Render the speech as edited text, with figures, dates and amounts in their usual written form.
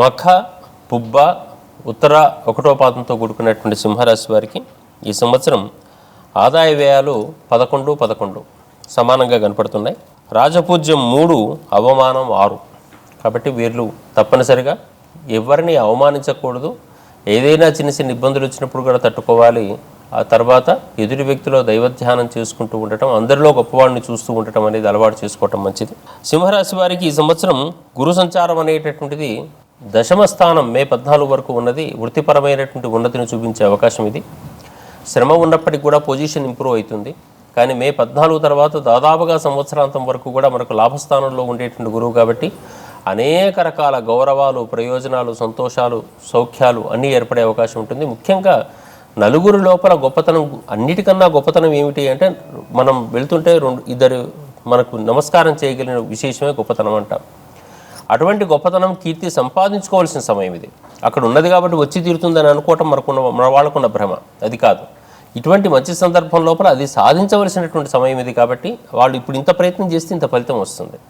మఖ పుబ్బ ఉత్తర ఒకటో పాదంతో కూడుకున్నటువంటి సింహరాశి వారికి ఈ సంవత్సరం ఆదాయ వ్యయాలు 11 సమానంగా కనపడుతున్నాయి. రాజపూజ్యం 3, అవమానం 6. కాబట్టి వీళ్ళు తప్పనిసరిగా ఎవరిని అవమానించకూడదు. ఏదైనా చిన్న చిన్న ఇబ్బందులు వచ్చినప్పుడు కూడా తట్టుకోవాలి. ఆ తర్వాత ఎదుటి వ్యక్తిలో దైవధ్యానం చేసుకుంటూ ఉండటం, అందరిలో గొప్పవాడిని చూస్తూ ఉండటం అనేది అలవాటు చేసుకోవటం మంచిది. సింహరాశి వారికి ఈ సంవత్సరం గురు సంచారం అనేటటువంటిది దశమ స్థానం మే 14 వరకు ఉన్నది. వృత్తిపరమైనటువంటి ఉన్నతిని చూపించే అవకాశం ఇది. శ్రమ ఉన్నప్పటికీ కూడా పొజిషన్ ఇంప్రూవ్ అవుతుంది. కానీ మే 14 తర్వాత దాదాపుగా సంవత్సరాంతం వరకు కూడా మనకు లాభస్థానంలో ఉండేటువంటి గురువు కాబట్టి అనేక రకాల గౌరవాలు, ప్రయోజనాలు, సంతోషాలు, సౌఖ్యాలు అన్నీ ఏర్పడే అవకాశం ఉంటుంది. ముఖ్యంగా నలుగురు లోపల గొప్పతనం, అన్నిటికన్నా గొప్పతనం ఏమిటి అంటే మనం వెళ్తుంటే ఇద్దరు మనకు నమస్కారం చేయగలిగిన విశేషమే గొప్పతనం అంటాం. అటువంటి గొప్పతనం, కీర్తి సంపాదించుకోవాల్సిన సమయం ఇది. అక్కడ ఉన్నది కాబట్టి వచ్చి తీరుతుందని అనుకోవటం మన వాళ్ళకున్న భ్రమ, అది కాదు. ఇటువంటి మంచి సందర్భం లోపల అది సాధించవలసినటువంటి సమయం ఇది. కాబట్టి వాళ్ళు ఇప్పుడు ఇంత ప్రయత్నం చేస్తే ఇంత ఫలితం వస్తుంది.